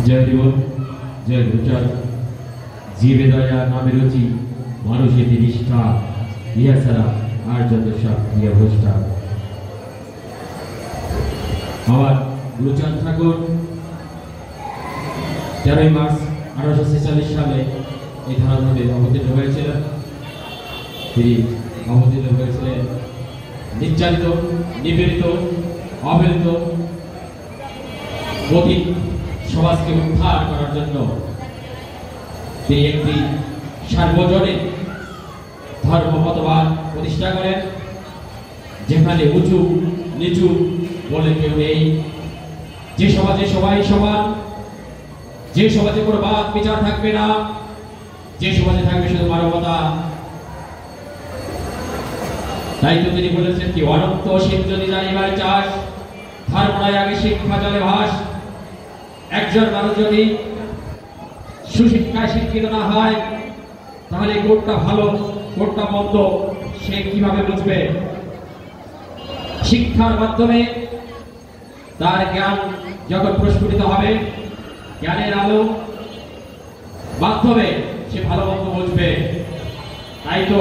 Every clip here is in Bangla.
जय दिवस जय गुजर जीवे दया नामे रुचि मानुषेर निष्ठा इहा छाड़ा आर जत सब इहा भ्रष्टा আমার গুরুচাঁদ ঠাকুর 13 মার্চ 1846 সালে এই ধারাধামে অবতীর্ণ হয়েছিলেন। তিনি অবতীর্ণ হয়েছিলেন নির্যাতিত, নিপীড়িত, অবহেলিত পতিত সমাজকে উদ্ধার করার জন্য। তিনি একটি সার্বজনীন ধর্ম মতবাদ প্রতিষ্ঠা করেন, যেখানে উঁচু নিচু বলে কেউ নেই, যে সমাজে সবাই সমান, যে সমাজে কোনো বাদ বিচার থাকবে না, যে সমাজে থাকবে শুধু মানবতা। তাই তো তিনি বলেছেন কি অনন্ত শীত যদি জানিবার চাস, ধর্মরাই আগে শিক্ষা জলে ভাস। একজন মানুষ যদি সুশিক্ষায় শিক্ষিত না হয়, তাহলে কোনটা ভালো কোনটা মন্দ সে কিভাবে বুঝবে? শিক্ষার মাধ্যমে তার জ্ঞান যখন প্রস্ফুটিত হবে, জ্ঞানের আলো মাধ্যমে সে ভালো মন্দ বুঝবে। তাই তো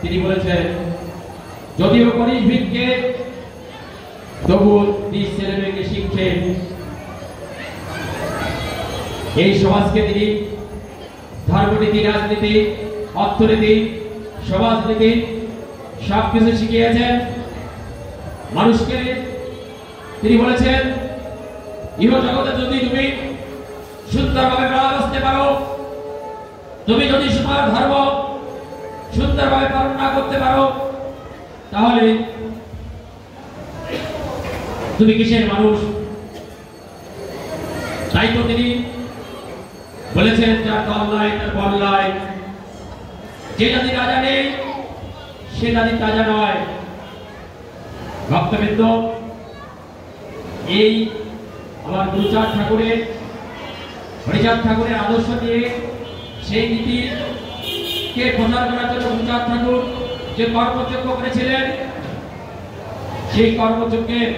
তিনি বলেছেন যদিও করিস ভিক্ষে তবু নিজ ছেলে মেয়েকে শিক্ষে। এই সমাজকে তিনি ধর্মনীতি, রাজনীতি, অর্থনীতি, সমাজনীতি সবকিছু শিখিয়েছেন মানুষকে। তিনি বলেছেন ইহ জগতে যদি তুমি সুন্দরভাবে বাঁচতে পারো, তুমি যদি তোমার ধর্ম সুন্দরভাবে পালন না করতে পারো, তাহলে তুমি কিসের মানুষ? তাই তো তিনি বলেছেন যার দল নাই তার বল নাই, যে জাতি রাজা নেই সে জাতি তাজা নয়। ভক্তবৃন্দ, এই আমার গুরুচাঁদ ঠাকুরের, হরিচাঁদ ঠাকুরের আদর্শ নিয়ে সেই নীতিকে প্রচার করার জন্য গুরুচাঁদ ঠাকুর যে কর্মযজ্ঞ করেছিলেন, সেই কর্মযজ্ঞের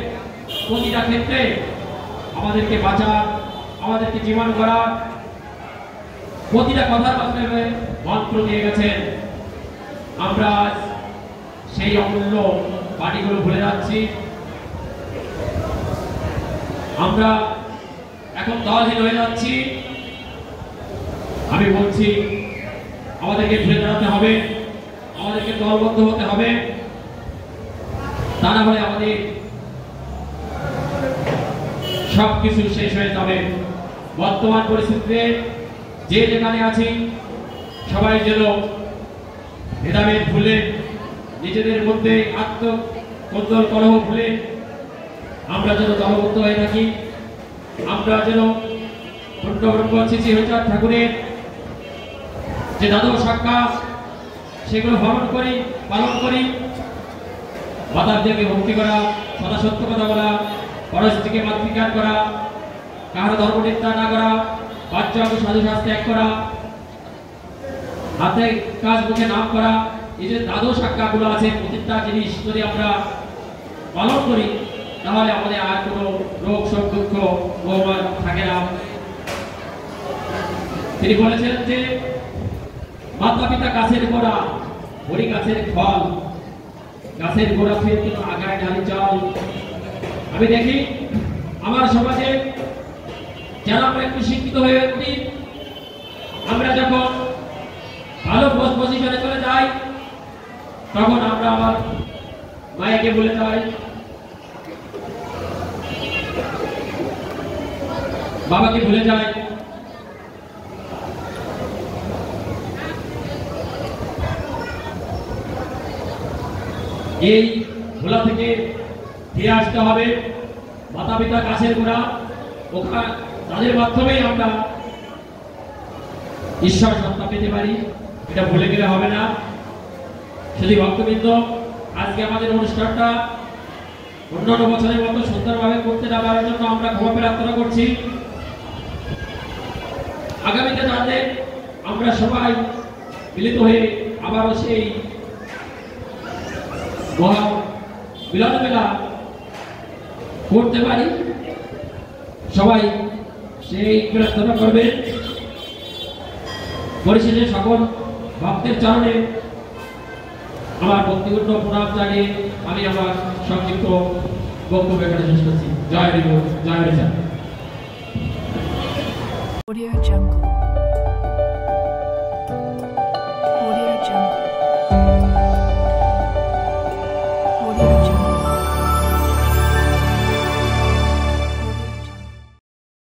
প্রতিটা ক্ষেত্রে আমাদেরকে বাঁচার, আমাদেরকে জীবন করার প্রতিটা কথার মাধ্যমে মন্ত্র দিয়ে গেছেন। আমরা সেই অমূল্য বাণীগুলো ভুলে যাচ্ছি। আমরা এখন দলহীন হয়ে যাচ্ছি। আমি বলছি আমাদেরকে ঘুরে দাঁড়াতে হবে, আমাদেরকে দলবদ্ধ হতে হবে। তা না হলে আমাদের সবকিছু শেষ হয়ে যাবে। বর্তমান পরিস্থিতিতে যে যেখানে আছি সবাই যেন ভেদাভেদ ভুলে, নিজেদের মধ্যে আত্মকন্দল কলহ ভুলে আমরা যেন দলবদ্ধ হয়ে থাকি। আমরা যেন পূর্ণব্রহ্ম শ্রী হরিচাঁদ ঠাকুরের যে দ্বাদশ আজ্ঞা সেগুলো পালন করি, মাতাদেরকে ভক্তি করা, সদা সত্য কথা বলা, পরস্ত্রীকে মাতৃজ্ঞান করা, কাহার ধর্ম নিন্দা না করা, বাচ্চা সাধু শাস্ত্র ত্যাগ করা, হাতে কাজ মুখে নাম করা। এই যে দ্বাদশ আজ্ঞাগুলো আছে, প্রতিটা জিনিস যদি আমরা পালন করি তাহলে আমাদের আর কোনো রোগ শোক দুঃখ ভোগ থাকে না। তিনি বলেছেন যে মাতা পিতা গাছের গোড়া, হরি গাছের ফল, গাছের গোড়া ফের কিন্তু আগায় ডালি চাল। আমি দেখি আমার সমাজে যারা আমরা একটু শিক্ষিত হয়ে উঠি, আমরা যখন ভালো পজিশনে চলে যাই, তখন আমরা আমার মায়েকে বলে যাই, বাবাকে ভুলে যায়। এই ভোলা থেকে ফিরে আসতে হবে। মাতা পিতা কাছের গোড়া, ওখানে তাদের মাধ্যমেই আমরা ঈশ্বর সত্তা পেতে পারি, এটা ভুলে গেলে হবে না। শুধু ভক্তবৃন্দ, আজকে আমাদের অনুষ্ঠানটা অন্যান্য বছরের মতো সুন্দরভাবে করতে না পারার জন্য আমরা ক্ষমা প্রার্থনা করছি। আগামীতে যাতে আমরা সবাই মিলিত হয়ে আবারও সেই মহা মিলন মেলা করতে পারি, সবাই সেই প্রার্থনা করবেন। পরিশেষে সকল ভক্তের চরণে আমার ভক্তিপূর্ণ প্রণাম জানিয়ে আমি আমার সংক্ষিপ্ত বক্তব্য এখানে শেষ করছি। জয় হরি, জয় হরি। Audio Jungle।